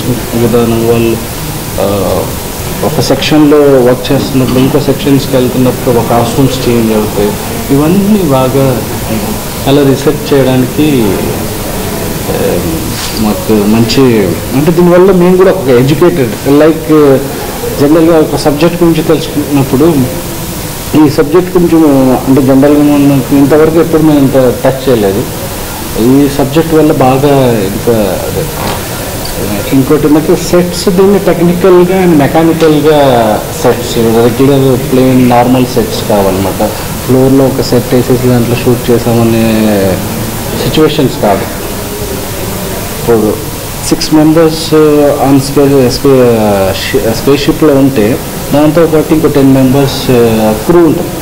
Dressing విధానం, వాళ్ళు ఒక సెక్షన్లో వర్క్ చేస్తున్నప్పుడు ఇంకో సెక్షన్స్కి వెళ్తున్నప్పుడు ఒక కాస్ట్యూమ్స్ చేంజ్ అవుతాయి. ఇవన్నీ బాగా అలా రీసెర్చ్ చేయడానికి మాకు మంచి, అంటే దీనివల్ల మేము కూడా ఒక ఎడ్యుకేటెడ్, లైక్ జనరల్గా ఒక సబ్జెక్ట్ గురించి తెలుసుకున్నప్పుడు ఈ సబ్జెక్ట్ కొంచెం అంటే జనరల్గా మనకు ఇంతవరకు ఎప్పుడు మేము ఇంత టచ్ చేయలేదు. ఈ సబ్జెక్ట్ వల్ల బాగా ఇంకా ఇంకోటి ఏంటంటే సెట్స్, దీన్ని టెక్నికల్గా అండ్ మెకానికల్గా sets, regular plane normal sets కావాలన్నమాట. ఫ్లోర్లో ఒక సెట్ వేసేసి దాంట్లో షూట్ చేసామనే సిచ్యువేషన్స్ కాదు. ఇప్పుడు 6 members ఆన్ స్పేస్ షిప్లో ఉంటే దాంతోపాటు ఇంకో 10 members క్రూ ఉంటుంది,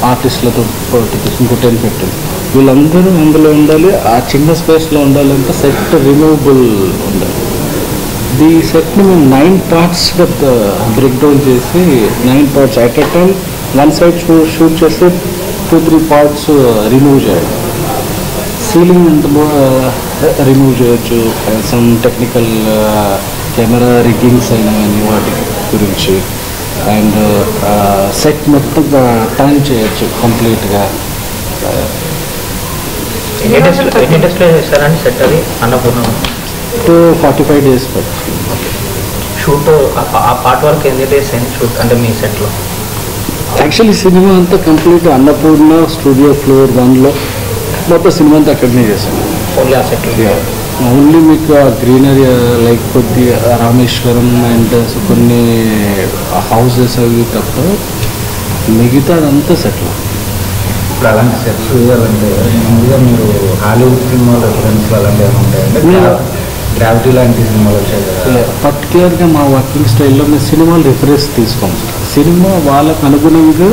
ఆర్టిస్టులతో పాటు ఇంకో 10-15 వీళ్ళందరూ అందులో ఉండాలి. ఆ చిన్న స్పేస్లో ఉండాలంటే సెట్ రిమూవబుల్ ఉండాలి. ఈ సెట్ని మేము 9 partsగా బ్రేక్ డౌన్ చేసి 9 parts at a time one side shoot చేసి 2-3 parts రిమూవ్ చేయాలి. సీలింగ్ అంత రిమూవ్ చేయొచ్చు, సమ్ టెక్నికల్ కెమెరా రిగ్గింగ్స్ అయినా కానీ వాటి గురించి, అండ్ సెట్ మొత్తం టర్న్ చేయొచ్చు కంప్లీట్గా. సెట్ అది అన్నపూర్ణ 45 days పడుతుంది షూట్. ఆ పార్ట్ వరకు ఎన్ని డేస్ అయింది షూట్ అంటే మీ సెట్లో? యాక్చువల్లీ సినిమా అంతా కంప్లీట్ అన్నపూర్ణ స్టూడియో ఫ్లోర్ 1లో మొత్తం సినిమా అంతా అక్కడనే చేశాను. ఓన్లీ ఆ సెట్? ఓన్లీ మీకు ఆ గ్రీనరీ లైక్ కొద్ది రామేశ్వరం అండ్ కొన్ని హౌసెస్ అవి తప్ప మిగతా అదంతా సెట్లో. ఇప్పుడు అలాంటి సెట్స్ చూడాలంటే ముందుగా మీరు హాలీవుడ్ సినిమాలు రిఫరెన్స్లు అలాంటివి ఏమైనా ఉంటాయంటే గ్రావిటీ లాంటి సినిమాలు వచ్చాయి కదా? పర్టికులర్గా మా వర్కింగ్ స్టైల్లో మేము సినిమాలు రిఫరెన్స్ తీసుకోం. సినిమా వాళ్ళకు అనుగుణంగా,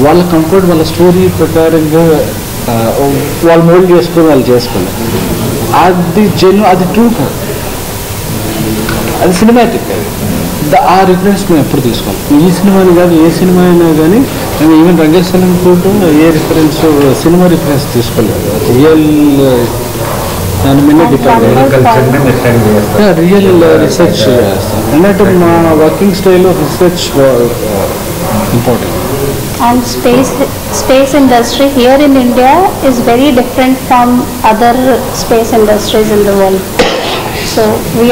వాళ్ళ కంఫర్ట్, వాళ్ళ స్టోరీ ప్రకారంగా వాళ్ళు మోల్డ్ చేసుకొని వాళ్ళు చేసుకున్నారు. అది అది ట్రూ కాదు, అది సినిమాటిక్. అది ఆ రిఫరెన్స్ మేము ఎప్పుడు తీసుకోం. ఈ సినిమాని కానీ ఏ సినిమా అయినా కానీ మేము ఈవెన్ రంగస్థలం కూడా ఏ రిఫరెన్స్ సినిమా రిఫరెన్స్ తీసుకోలేదు. రియల్ దాని మీద డిపెండ్ రియల్ రీసెర్చ్ చేస్తాం. ఎందుకంటే మా వర్కింగ్ స్టైల్లో research important. And space industry here in India is very different from other space industries in the world. So we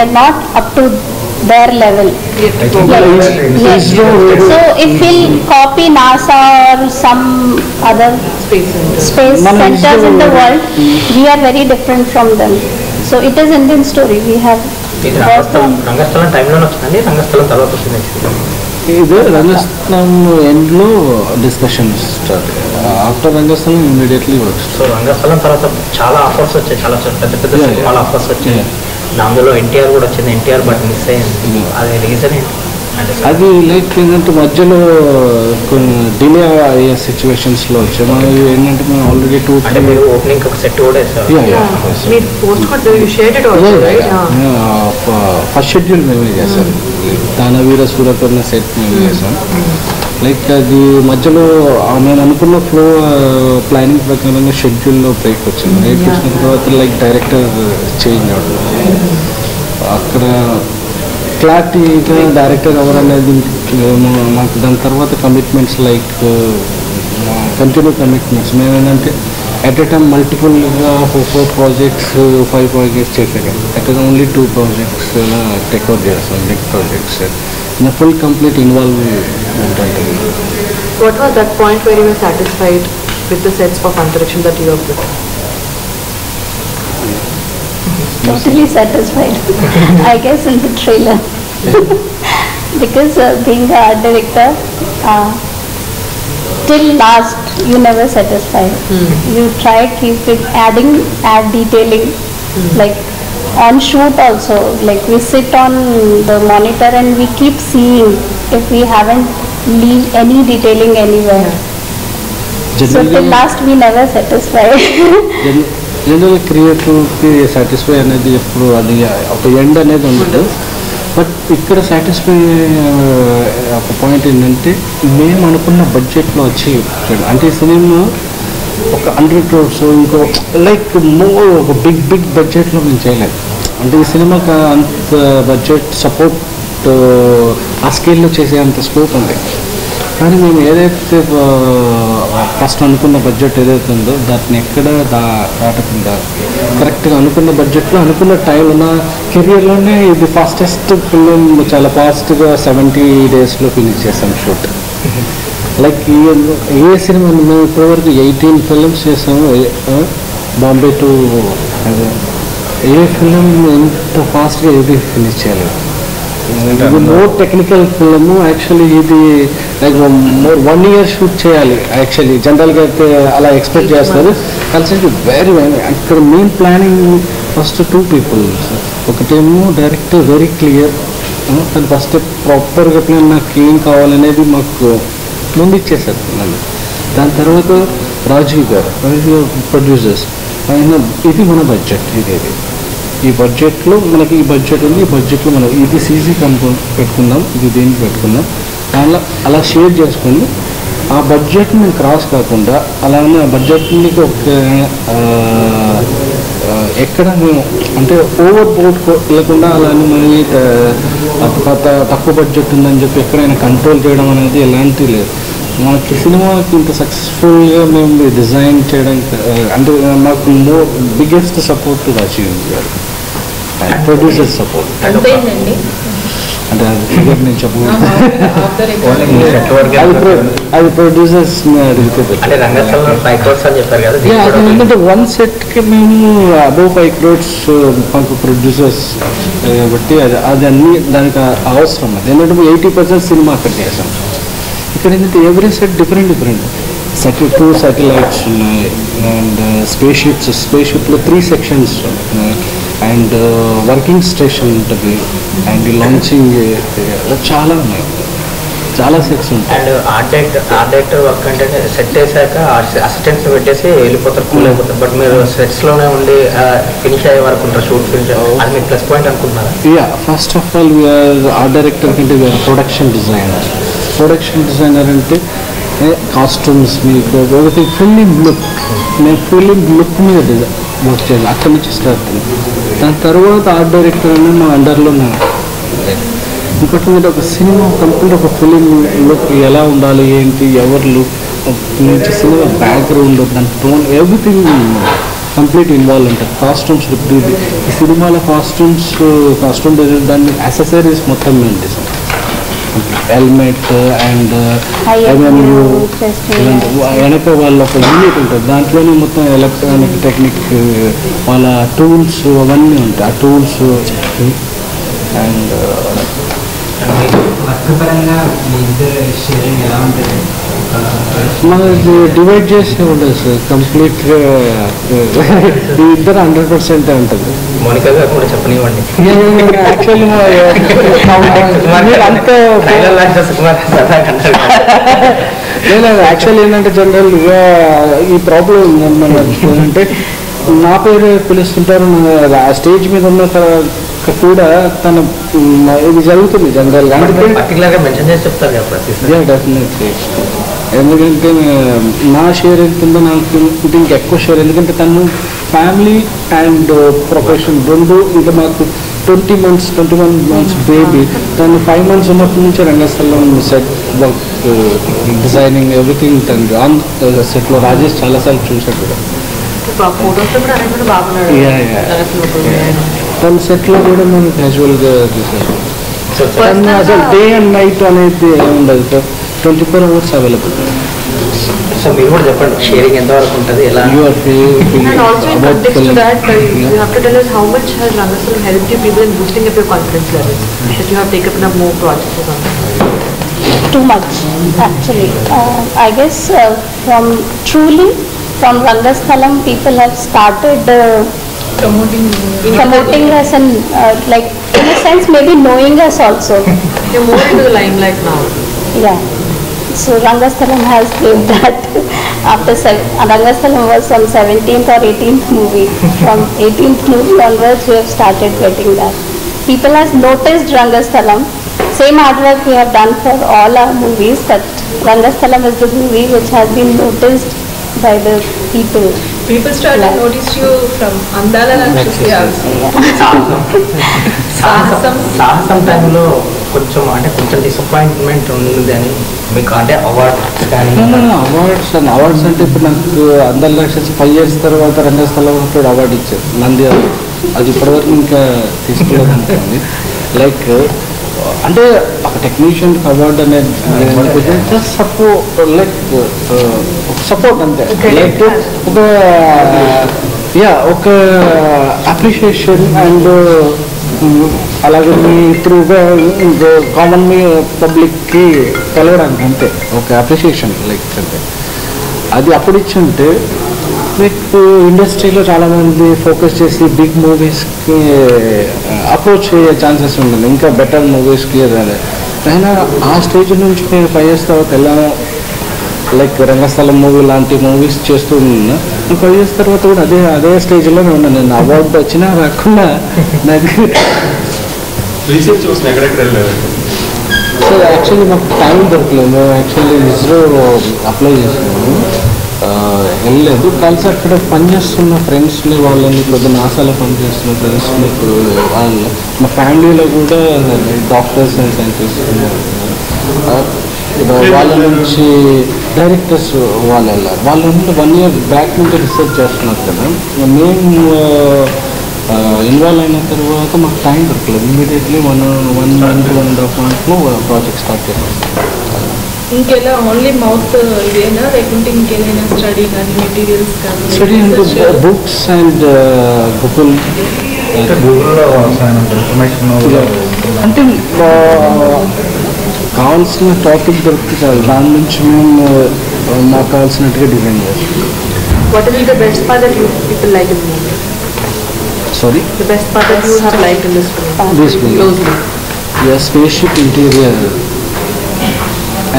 are not up to their level. Yes. So if we'll copy NASA or some other space centers in the world, we are very different from them. So it is Indian story. We have రంగస్థలం టైంలోనే వచ్చిందండి, రంగస్థలం తర్వాత వచ్చింది. ఇది రంగస్థలం ఎండ్లో discussion start, after రంగస్థలం immediately work. So రంగస్థలం తర్వాత చాలా offers వచ్చాయి, చాలా పెద్ద పెద్ద సినిమాల ఆఫర్స్ వచ్చాయి. దానిలో ఎన్టీఆర్ కూడా వచ్చింది, ఎన్టీఆర్ బట్ మిస్ అయ్యింది. అది రీజన్ ఏంటి? అది లైక్ ఏంటంటే మధ్యలో కొన్ని డిలే అయ్యే సిచ్యువేషన్స్లో వచ్చాయి. మనం ఏంటంటే మేము ఆల్రెడీ అంటే మీరు ఓపెనింగ్ ఒక సెట్ కూడా ఫస్ట్ షెడ్యూల్ మేమే చేశాం. దానవీర సూరకర్ణ సెట్ మేము చేసాం. లైక్ అది మధ్యలో మేము అనుకున్న ఫ్లో ప్లానింగ్ ప్రకారంగా షెడ్యూల్లో బ్రేక్ వచ్చింది. బ్రేక్ వచ్చిన తర్వాత లైక్ డైరెక్టర్ చేంజ్ అవ్వడం, అక్కడ క్లారిటీగా డైరెక్టర్ ఎవరనేది మాకు. దాని తర్వాత కమిట్మెంట్స్ లైక్ కంటిన్యూ కమిట్మెంట్స్ మేము ఏంటంటే ఎట్ ఎ టైమ్ మల్టిపుల్గా 4 projects 5 projects చేసాం. అక్కడ ఓన్లీ 2 projects టేక్అవుట్ చేస్తాం, బిగ్ ప్రాజెక్ట్స్. ఇంకా ఫుల్ కంప్లీట్ ఇన్వాల్వ్మెంట్ ఉంటుంది. What was that point where you were satisfied with the sets of Anthariksham that you have put? totally satisfied. I guess in the trailer. Because being the art director, till last you never satisfied. You try keep it add detailing. Like on shoot also, like we sit on the monitor and we keep seeing if we haven't leave any detailing anywhere. So till last we never satisfied. General క్రియేటివ్కి satisfy అనేది ఎప్పుడు అది ఒక end అనేది ఉండదు. But ఇక్కడ satisfy ఒక point ఏంటంటే మేము అనుకున్న బడ్జెట్లో వచ్చి, అంటే సినిమా ఒక 100 crores ఇంకో లైక్ మోర్ ఒక బిగ్ బడ్జెట్లో మేము చేయలేము. అంటే ఈ సినిమాకి అంత బడ్జెట్ సపోర్ట్ ఆ స్కేల్లో చేసే అంత స్కోప్ ఉంది. కానీ మేము ఏదైతే ఫస్ట్ అనుకున్న బడ్జెట్ ఏదైతే ఉందో దాన్ని ఎక్కడ దాటకుండా కరెక్ట్గా అనుకున్న బడ్జెట్లో అనుకున్న టైంలో నా కెరియర్లోనే ఇది ఫాస్టెస్ట్ ఫిల్మ్, చాలా ఫాస్ట్గా 70 daysలో ఫినిష్ చేసాం షూట్. లైక్ ఏ సినిమా మేము ఇప్పటివరకు 18 films చేసాము. బాంబే టు ఏ ఫిలిం ఎంత ఫాస్ట్గా ఏది ఫినిష్ చేయలేదు. ఇది మోర్ టెక్నికల్ ఫిల్మ్ యాక్చువల్లీ. ఇది లైక్ మోర్ 1 year షూట్ చేయాలి యాక్చువల్లీ. జనరల్గా అయితే అలా ఎక్స్పెక్ట్ చేస్తారు. కలిసి వెరీ అక్కడ మెయిన్ ప్లానింగ్ ఫస్ట్ 2 people. ఒకటేమో డైరెక్టర్ వెరీ క్లియర్, కానీ ఫస్ట్ ప్రాపర్గా ప్లాన్ నాకు ఏం కావాలనేది మాకు ముందు ఇచ్చేసారు నన్ను. దాని తర్వాత రాజీవ్ గారు ప్రొడ్యూసర్స్ ఆయన ఇది మన బడ్జెట్, ఇది ఈ బడ్జెట్లో మనకి ఈ బడ్జెట్ ఉంది, ఈ బడ్జెట్లో మనం ఇది సీజీ పెట్టుకుందాం, ఇది దేనికి పెట్టుకుందాం అలా షేర్ చేసుకొని ఆ బడ్జెట్ మేము క్రాస్ కాకుండా అలానే ఆ బడ్జెట్ని ఒక ఎక్కడ మేము అంటే ఓవర్ బోర్డ్ వెళ్ళకుండా అలానే మరి తక్కువ బడ్జెట్ ఉందని చెప్పి ఎక్కడైనా కంట్రోల్ చేయడం అనేది ఎలాంటి లేదు. మనకి సినిమాకి ఇంత సక్సెస్ఫుల్గా మేము డిజైన్ చేయడానికి అంటే మాకు బిగ్గెస్ట్ సపోర్ట్ రాజీవ్ గారు, ప్రొడ్యూసర్ సపోర్ట్. అంటే అది ఫిగర్ నేను చెప్పకూడదు, అది ప్రొడ్యూసర్స్ అడిగితే. ఎందుకంటే 1 setకి మేము అబౌవ్ 5 crores మాకు ప్రొడ్యూసర్స్ బట్టి అది అన్ని దానికి అవసరం. అది ఎందుకంటే 80% సినిమా అక్కడ చేసాం. ఇక్కడ ఏంటంటే ఎవ్రీ సెట్ డిఫరెంట్ 2 satellites ఉన్నాయి, అండ్ స్పేస్ షిప్లో 3 sections ఉన్నాయి, అండ్ వర్కింగ్ స్టేషన్ ఉంటుంది, అండ్ లాంచింగ్ చాలా ఉన్నాయి, చాలా సెట్స్ ఉంటాయి. అండ్ ఆర్ట్ డైరెక్టర్ వర్క్ అంటే సెట్ వేసాక అసిస్టెంట్స్ పెట్టేసి వెళ్ళిపోతారు, కూల్ అయిపోతారు. బట్ మీరు సెట్స్లోనే ఉండి ఫినిష్ అయ్యే వరకు ఉంటారు, షూట్ ఫినిష్. అది మీకు ప్లస్ పాయింట్ అనుకుంటున్నారా? Yeah, first of all we are art director కంటే వీఆర్ ప్రొడక్షన్ డిజైనర్ అంటే కాస్ట్యూమ్స్ మీకు ఒకటి ఫిల్మ్ లుక్, నేను ఫిల్మ్ లుక్ మీద వర్క్ చేయాలి, అక్కడి నుంచి స్టార్ట్ అయింది. దాని తర్వాత ఆర్ట్ డైరెక్టర్ అనేది మా అండర్లో ఇంకోటి మీద ఒక సినిమా కంప్లీట్ ఒక ఫిలిం లుక్ ఎలా ఉండాలి, ఏంటి, ఎవరు లుక్ నుంచి సినిమా బ్యాక్గ్రౌండ్, దాని టోన్, ఎవ్రీథింగ్ కంప్లీట్ ఇన్వాల్వ్ ఉంటుంది. కాస్ట్యూమ్స్ ఈ సినిమాలో కాస్ట్యూమ్ డిజైన్, దాన్ని యాక్సెసరీస్ మొత్తం మేము డిజైన్, హెల్మెట్ అండ్ ఎంఎంయూ వెనక వాళ్ళ ఒక యూనిట్ ఉంటుంది, దాంట్లోనే మొత్తం ఎలక్ట్రానిక్ టెక్నిక్ వాళ్ళ టూల్స్ అవన్నీ ఉంటాయి. ఆ టూల్స్ అండ్ మనది డివైడ్ చేసి ఉండదు సార్, కంప్లీట్గా ఇద్దరు 100% ఉంటుంది. మోనికా గారు కూడా చెప్పనివ్వండి. యాక్చువల్లీ అంతా లేదు, యాక్చువల్లీ ఏంటంటే జనరల్గా ఈ ప్రాబ్లం అంటే నా పేరు పిలుస్తుంటారు, స్టేజ్ మీద ఉన్న కూడా తన ఇది జరుగుతుంది జనరల్గా. పర్టికులర్గా మెన్షన్ చేసి చెప్తారు కదా ప్రతి. డెఫినెట్లీ, ఎందుకంటే నా షేర్ ఎంతుందో నాకు ఇంకా ఎక్కువ షేర్, ఎందుకంటే తను ఫ్యామిలీ అండ్ ప్రొఫెషన్ రెండు. ఇంకా మాకు 21 months బేబీ, తను 5 months ఉన్నప్పటి నుంచి రంగస్థలం సెట్ వర్క్, డిజైనింగ్, ఎవ్రీథింగ్ తను ఆన్ సెట్లో. రాజేష్ చాలాసార్లు చూశాడు కూడా, తన సెట్లో కూడా మనం క్యాజువల్గా చూసాడు. తను అసలు డే అండ్ నైట్ అనేది ఉండదు సార్, 24 hours అవైలబుల్. సో మీరు కూడా చెప్పండి, షేరింగ్ ఎంతవరకు ఉంటుంది, ఎలా? And also in context to that, you have to tell us how much has Ramakrishna helped you people in boosting up your confidence levels, that you have taken up more projects or something? Too much, actually. I guess from Rangasthalam, people have started promoting us and like in a sense maybe knowing us also. You're more into the limelight now. Yeah. So Rangasthalam has gave that. After Rangasthalam was some 17th or 18th movie. From 18th movie onwards, we have started getting that. People has noticed Rangasthalam. Same hard work we have done for all our movies, but Rangasthalam is the movie which has been noticed by the people. People started Like- notice you from Andala Rakshasi also. సాహసం టైంలో కొంచెం disappointment ఉంది అని మీకు అంటే awards కానీ awards అంటే ఇప్పుడు నాకు అందరి లక్షలు 5 years తర్వాత రంగస్థలం అవార్డు ఇచ్చారు నంది award. అది ఇప్పటివరకు ఇంకా తీసుకోలేదు అనుకోండి. లైక్ అంటే ఒక టెక్నీషియన్ అవార్డు అనేది సపోర్ట్ అంతే. లైక్ ఒక అప్రిషియేషన్ అండ్ అలాగే మీ త్రూగా కామన్ మీ పబ్లిక్కి కలవడానికి అంతే ఒక అప్రిషియేషన్ లైక్ అంతే. అది అప్పుడు ఇచ్చుంటే మీకు ఇండస్ట్రీలో చాలామంది ఫోకస్ చేసి బిగ్ మూవీస్కి అప్రోచ్ అయ్యే ఛాన్సెస్ ఉంటుంది, ఇంకా బెటర్ మూవీస్కి. అయినా ఆ స్టేజ్ నుంచి నేను 5 years తర్వాత వెళ్ళాను. లైక్ రంగస్థలం మూవీ లాంటి మూవీస్ చేస్తూ ఉన్నా. 5 years తర్వాత కూడా అదే స్టేజ్లోనే ఉన్నాను. నేను అవార్డు వచ్చినా రాకుండా నాకు రీసెర్చ్ చూసిన ఎక్కడెక్కడ వెళ్ళారు? సో యాక్చువల్లీ మాకు టైం దొరకలేదు. మేము యాక్చువల్లీ ఇస్రో అప్లై చేసినాము, వెళ్ళలేదు. కలిసి అక్కడ పనిచేస్తున్న ఫ్రెండ్స్ని వాళ్ళని కొద్దిగా నాసాలో పనిచేస్తున్న ఫ్రెండ్స్ని వాళ్ళు మా ఫ్యామిలీలో కూడా డాక్టర్స్ అండ్ సైంటిస్ట్ వాళ్ళ నుంచి డైరెక్టర్స్ వాళ్ళు వెళ్ళారు. వాళ్ళు 1 year బ్యాక్ నుంచి రీసెర్చ్ చేస్తున్నారు కదా. మేము ఇన్వాల్వ్ అయిన తర్వాత మాకు టైం దొరకలేదు. ఇమీడియట్లీ 1 month 1.5 monthలో ప్రాజెక్ట్ స్టార్ట్ చేస్తాం. ఇంకెలా ఓన్లీ మౌత్ ఇదేనా లేకుంటే ఇంకేదైనా స్టడీ కానీ మెటీరియల్స్ కానీ స్టడీ అంటే బుక్స్ అండ్ గూగుల్ గూగుల్లో ఇన్ఫర్మేషన్ అంటే కావాల్సిన టాపిక్ దొరికితే చాలు, దాని నుంచి మేము మాకు కావాల్సినట్టుగా డిజైన్ చేస్తాం. What is the best part that you people like in the movie? Sorry? The best part that you have liked in this film? This film. Closely. Yeah, spaceship interior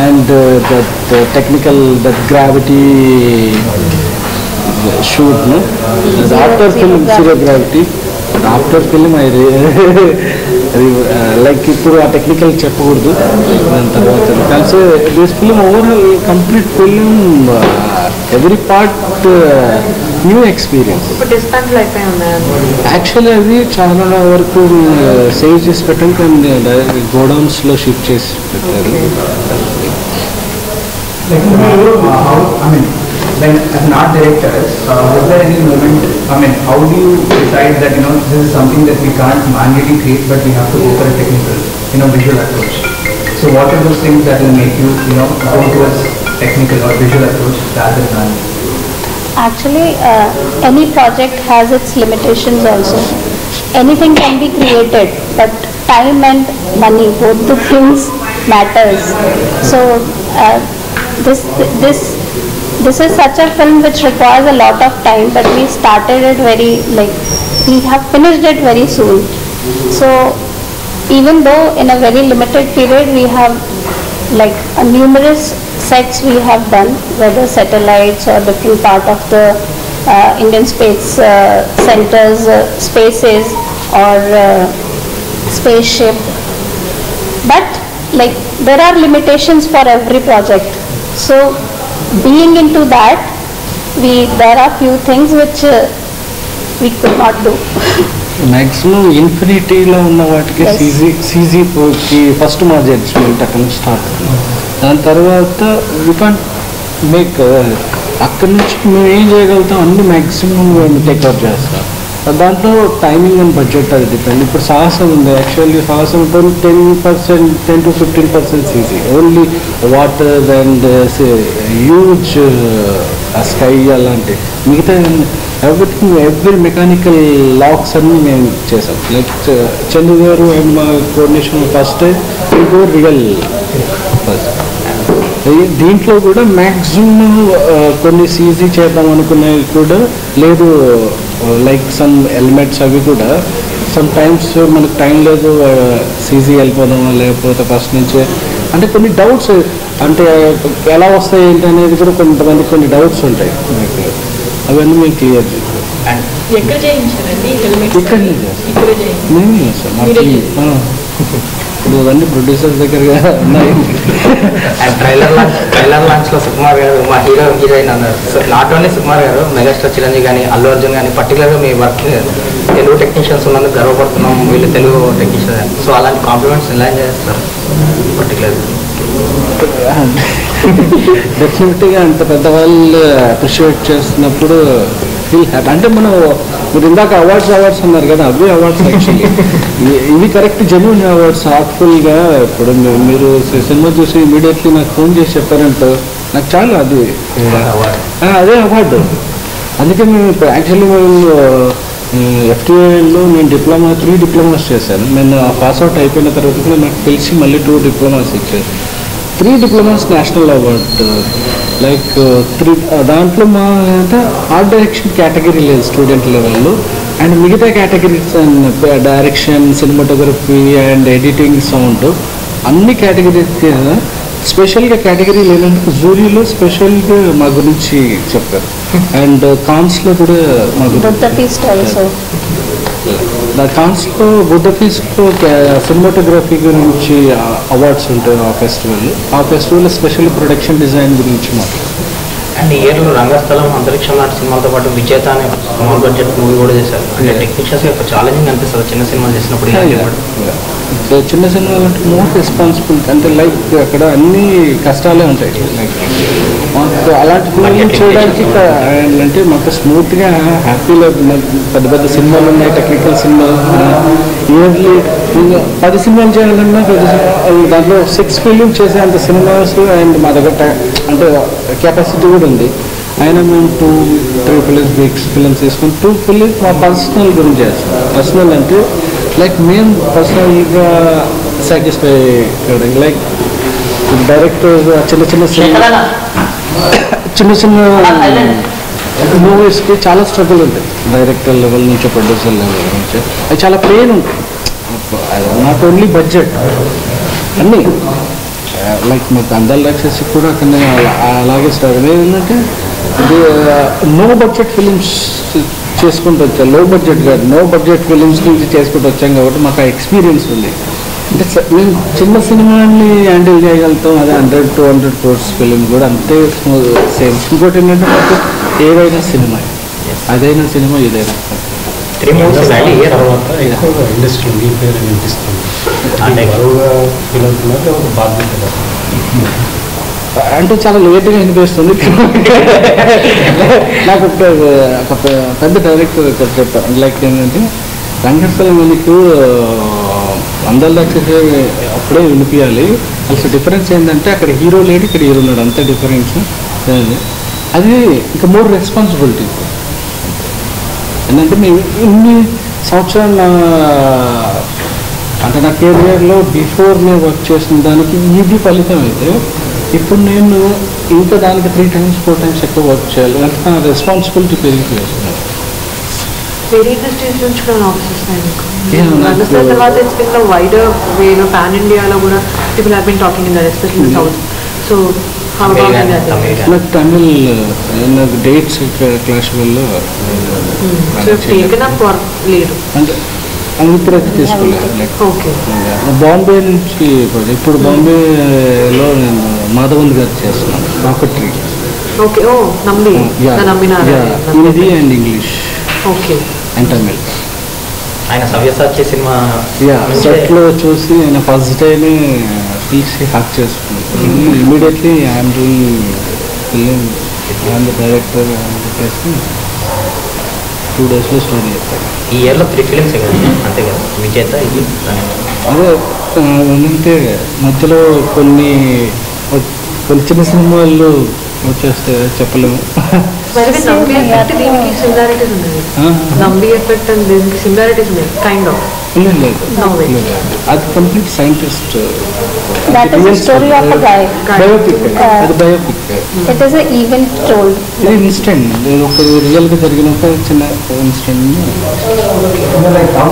and that technical, that gravity shoot, no? The after film, zero gravity. After film, I like ఇప్పుడు ఆ technical చెప్పకూడదు. దాని తర్వాత కలిసి this film overall complete film every part new experience. ఇప్పుడు డిస్పాన్స్ అయిపోయి ఉన్నాయి. Actually అది చాలా వరకు సేవ్ చేసి పెట్టాం, కానీ గోడౌన్స్లో షిఫ్ట్ చేసి పెట్టారు. When as an art director, was there any moment, how do you decide that, this is something that we can't manually create, but we have to go for a technical, visual approach? So what are those things that will make you, go towards technical or visual approach rather than manual? Actually, any project has its limitations also. Anything can be created, but time and money, both the things matters. So this is such a film which requires a lot of time, but we started it we have finished it very soon. So even though in a very limited period we have numerous sets we have done, whether satellites or different part of the Indian space centers, spaces or spaceship, but there are limitations for every project. So being into that, there are few things which we could not do. Maximum ఇన్ఫినిటీలో ఉన్న వాటికి సీజీకి first మా judgement అక్కడ నుంచి start. దాని తర్వాత we can't make అక్కడి నుంచి మేము ఏం చేయగలుగుతాం అన్ని మ్యాక్సిమం మేము టేక్అవుట్ చేస్తాం. దాంట్లో టైమింగ్ అండ్ బడ్జెట్ అది డిపెండ్. ఇప్పుడు సాహసం ఉంది, యాక్చువల్లీ సాహసం 10% to 15% CG, only water and huge sky అలాంటి. మిగతా ఎవ్రీథింగ్ ఎవ్రీ మెకానికల్ లాక్స్ అన్నీ మేము చేసాం. లైక్ చందు గారు అండ్ మా కోఆర్డినేషన్ ఫస్ట్ రియల్ ఫస్ట్. దీంట్లో కూడా మ్యాక్సిమం కొన్ని సీజీ చేద్దాం అనుకునేవి కూడా లేదు. లైక్ సమ్ ఎలిమెంట్స్ అవి కూడా సమ్ టైమ్స్ మనకు టైం లేదు, సీజీ వెళ్ళిపోదాం లేకపోతే ఫస్ట్ నుంచే అంటే కొన్ని డౌట్స్ అంటే ఎలా వస్తాయి ఏంటి అనేది కూడా కొంతమంది కొన్ని డౌట్స్ ఉంటాయి. అవన్నీ మేము క్లియర్ చేస్తాం. ఎక్కడ చేయించారండి? ఇక్కడనే చేస్తాం, మేమే చేస్తాం. ఇప్పుడు అవన్నీ ప్రొడ్యూసర్స్ దగ్గరగా ఉన్నాయి. అండ్ ట్రైలర్ లాంచ్లో సుకుమార్ గారు మా హీరోయిన్ అన్నారు. సో నాట్ ఓన్లీ సుకుమార్ గారు, మెగాస్టార్ చిరంజీవి కానీ, అల్లు అర్జున్ కానీ, పర్టికులర్గా మీ వర్క్ తెలుగు టెక్నీషియన్స్ ఉన్నందుకు గర్వపడుతున్నాం, వీళ్ళు తెలుగు టెక్నీషియన్స్. సో అలాంటి కాంప్లిమెంట్స్ ఎలా చేస్తారు పర్టికులర్గా? డెఫినెట్గా అంత పెద్దవాళ్ళు అప్రిషియేట్ చేస్తున్నప్పుడు ఫీల్ హ్యాపీ. అంటే మనం మీరు ఇందాక అవార్డ్స్ అన్నారు కదా, అవే అవార్డ్స్ యాక్చువల్లీ ఇవి కరెక్ట్ జెన్యూన్ అవార్డ్స్. హార్ట్ఫుల్గా ఇప్పుడు మీరు సినిమా చూసి ఇమీడియట్లీ నాకు ఫోన్ చేసి చెప్పారంటే నాకు చాలా అది అదే అవార్డు. అందుకే మేము ఇప్పుడు యాక్చువల్లీ మేము ఎఫ్టీఐలో నేను 3 డిప్లొమాస్ చేశాను. నేను పాస్ అవుట్ అయిపోయిన తర్వాత కూడా నాకు తెలిసి మళ్ళీ 2 డిప్లొమాస్ ఇచ్చారు. 3 డిప్లొమాస్ నేషనల్ అవార్డ్. లైక్ 3 దాంట్లో మా అంటే ఆర్ట్ డైరెక్షన్ కేటగిరీ లేదు స్టూడెంట్ లెవెల్లో, అండ్ మిగతా categories and direction, cinematography and editing, sound అన్ని కేటగిరీస్ స్పెషల్గా కేటగిరీ లేనందుకు జూరీలో స్పెషల్గా మా గురించి చెప్పారు. అండ్ కాన్స్లో కూడా మా కాన్స్లో బుద్ధఫీస్ట్లో సినిమాటోగ్రఫీ గురించి అవార్డ్స్ ఉంటాయి. ఆ ఫెస్టివల్ స్పెషల్ ప్రొడక్షన్ డిజైన్ గురించి మాట్లాడుతారు. అండ్ ఇయర్లో రంగస్థలం, అంతరిక్షం లాంటి సినిమాలతో పాటు విజేత అనే స్మాల్ బడ్జెట్ మూవీ కూడా చేశారు. అంటే టెక్నీషియన్స్ యొక్క ఛాలెంజింగ్ అనిపిస్తుంది చిన్న సినిమాలు చేసినప్పుడు. చిన్న సినిమాలు అంటే మోర్ రెస్పాన్సిబిలిటీ, అంటే లైక్ అక్కడ అన్ని కష్టాలే ఉంటాయి. లైక్ మాకు అలాంటి ఫిల్మ్ చేయడానికి అంటే మాకు స్మూత్గా హ్యాపీగా పెద్ద పెద్ద సినిమాలు ఉన్నాయి, టెక్నికల్ సినిమాలు. ఇయర్లీ 10 సినిమాలు చేయాలన్నా దాంట్లో 6 ఫిల్మ్ చేసేంత సినిమాస్ అండ్ మా దగ్గర అంటే కెపాసిటీ కూడా ఉంది. అయినా మేము 2-3 ఫిలిమ్స్, బిగ్ ఫిలిమ్స్ తీసుకుని 2 ఫిలిమ్స్ మా పర్సనల్ గురించి చేస్తాం. పర్సనల్ అంటే లైక్ మేము పర్సనల్గా సాటిస్ఫై కావడం. లైక్ డైరెక్టర్స్ చిన్న మూవీస్కి చాలా స్ట్రగుల్ ఉంటుంది. డైరెక్టర్ లెవెల్ నుంచి, ప్రొడ్యూసర్ లెవెల్ నుంచి అది చాలా పెయిన్ ఉంటుంది. నాట్ ఓన్లీ బడ్జెట్ అన్నీ లైక్ మీకు అందాల రాక్షసి కూడా అక్కడ అలాగే స్ట్రగుల్. ఏంటంటే నో బడ్జెట్ ఫిలిమ్స్ చేసుకుంటూ వచ్చాం. లో బడ్జెట్ కాదు, నో బడ్జెట్ ఫిలిమ్స్ నుంచి చేసుకుంటూ వచ్చాం కాబట్టి మాకు ఆ ఎక్స్పీరియన్స్ ఉంది. అంటే మేము చిన్న సినిమాని హ్యాండిల్ చేయగలుగుతాం. అదే 100-200 crores ఫిలిం కూడా అంతే సేమ్. ఇంకోటి ఏంటంటే మాకు ఏదైనా సినిమా, అదైనా సినిమా, ఇదైనా తర్వాత ఎక్కువగా ఇండస్ట్రీ మీ పేరు వినిపిస్తుంది. అంటే బరువుగా ఫీల్ అవుతున్నారు ఒక బాధ్యత అంటే చాలా లేట్గా అనిపిస్తుంది. నాకు ఒక పెద్ద డైరెక్టర్ ఇక్కడ చెప్పారు. లైక్ ఏంటంటే రంగస్థలం మీకు అందరి లక్ష అప్పుడే వినిపించాలి. అసలు డిఫరెన్స్ ఏంటంటే అక్కడ హీరో లేడు, ఇక్కడ హీరో ఉన్నాడు, అంతే డిఫరెన్స్. అది ఇంకా మోర్ రెస్పాన్సిబిలిటీ. ఏంటంటే మేము ఇన్ని సంవత్సరాలు అంటే నా కెరియర్లో బిఫోర్ నేను వర్క్ చేసిన దానికి ఇది ఫలితం అయితే ఇప్పుడు నేను ఇంకా దానికి 3 times 4 times ఎక్కువ వర్క్ చేయాలి. అంటే నా రెస్పాన్సిబిలిటీ పెరిగిపోతున్నాను. వేరే ఇండస్ట్రీస్ నుంచి కూడా ఆఫర్స్ వస్తాయి మీకు. తర్వాత ఇట్స్ బిన్ ద వైడర్ వేలో పాన్ ఇండియాలో కూడా people have been talking in that, especially in south. So how about that? నాకు తమిళ్ నాకు డేట్స్ క్లాష్ వల్ల టేకెన్ అప్ ఆర్ లేదు అంటే అంగిపురకి తీసుకోలేదు. లైక్ బాంబే నుంచి ఇప్పుడు బాంబేలో నేను మాధవన్ గారు చేస్తున్నాను రాకెట్రీ. ఓకే. ఓ Nambi Hindi and English and Tamil. ఆయన సవ్యసాచి సినిమా సెట్లో చూసి ఆయన ఫస్ట్ డేనే పిలిచి హాక్ చేసుకున్నాను. Immediately I'm doing film, I'm the director అని చెప్పేసి 2 daysలో స్టోరీ చెప్పాను. ఈ ఇయర్లో 3 ఫిలిమ్స్ కదా, అంతే కదా, విజేత ఇది. అదే ఏంటంటే మధ్యలో కొన్ని చిన్న సినిమాలు వచ్చేస్తే చెప్పలేము. నంబి ఎఫెక్ట్ దీనికి సిమిలారిటీస్ ఉన్నాయి. నంబి ఎఫెక్ట్ అండ్ దీనికి సిమిలారిటీస్ ఉన్నాయి కైండ్ ఆఫ్. లేదు, అది complete scientist. That is a story of a guy. Biopic. అది biopic. It is an event told. ఇది ఇన్స్టెంట్. ఒక రియల్గా జరిగిన ఒక చిన్న instant. Like how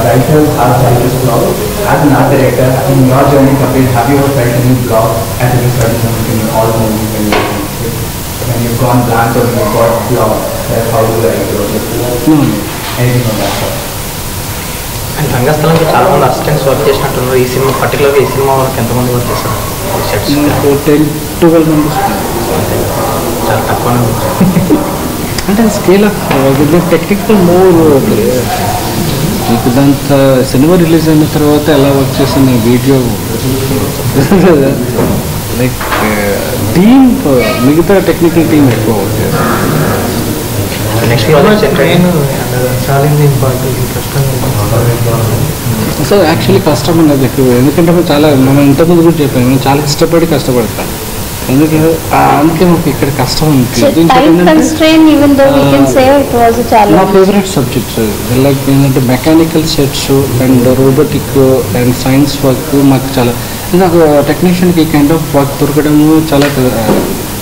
writers have writer's block. As an art director, in your journey, Kapil, have you ever felt any block at any certain moment in all movies when you've gone blank or when you got blocked? How do you write your No. anything of that sort? And రంగస్థలంలో చాలా మంది assistants work చేసినట్టున్నారు. ఈ cinema పర్టికులర్గా ఈ cinema వరకు ఎంతమంది work చేస్తారు? సెట్స్ 10-12 మెంబర్స్ చాలా తక్కువనే అంటే స్కేల్ ఆఫ్ టెక్నికల్ మోర్. మీకు దాంతో సినిమా రిలీజ్ అయిన తర్వాత ఎలా వర్క్ చేసిన వీడియో లైక్ టీమ్, మిగతా టెక్నికల్ టీమ్ ఎక్కువ వర్క్ చేస్తారు. నెక్స్ట్ సో యాక్చువల్లీ కష్టం అనేది ఎక్కువ, ఎందుకంటే మనం ఇంతకుముందు కూడా చెప్పాము, మేము చాలా కష్టపడతాం. అందుకే మాకు ఇక్కడ కష్టం ఉంటుంది. నా ఫేవరెట్ సబ్జెక్ట్స్ లైక్ ఏంటంటే mechanical sets and robotic and science work మాకు చాలా, నాకు టెక్నీషియన్కి ఈ కైండ్ ఆఫ్ వర్క్ దొరకడము చాలా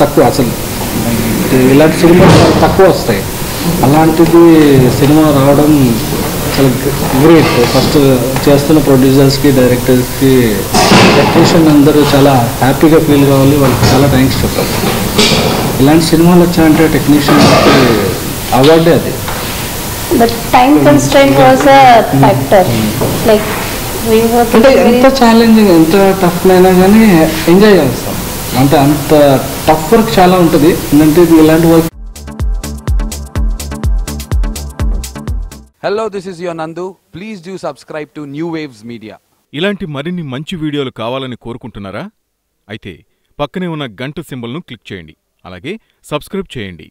తక్కువ. అసలు ఇలాంటి సినిమాలు చాలా తక్కువ వస్తాయి. అలాంటిది సినిమా రావడం చాలా గ్రేట్. ఫస్ట్ చేస్తున్న ప్రొడ్యూసర్స్కి, డైరెక్టర్స్కి, టెక్నీషియన్ అందరూ చాలా హ్యాపీగా ఫీల్ కావాలి. వాళ్ళకి చాలా థ్యాంక్స్ చెప్పాలి. ఇలాంటి సినిమాలు వచ్చాయంటే టెక్నీషియన్కి అవార్డే అది. అంటే ఎంత ఛాలెంజింగ్, ఎంత టఫ్ అయినా కానీ ఎంజాయ్ చేస్తాం. అంటే అంత టఫ్ వర్క్ చాలా ఉంటుంది. ఏంటంటే ఇది ఇలాంటి work. Hello, this is your Nandu. Please do subscribe to New Waves Media. ఇలాంటి మరిన్ని మంచి వీడియోలు కావాలని కోరుకుంటున్నారా? అయితే పక్కనే ఉన్న గంట సింబల్ను క్లిక్ చేయండి. అలాగే సబ్స్క్రైబ్ చేయండి.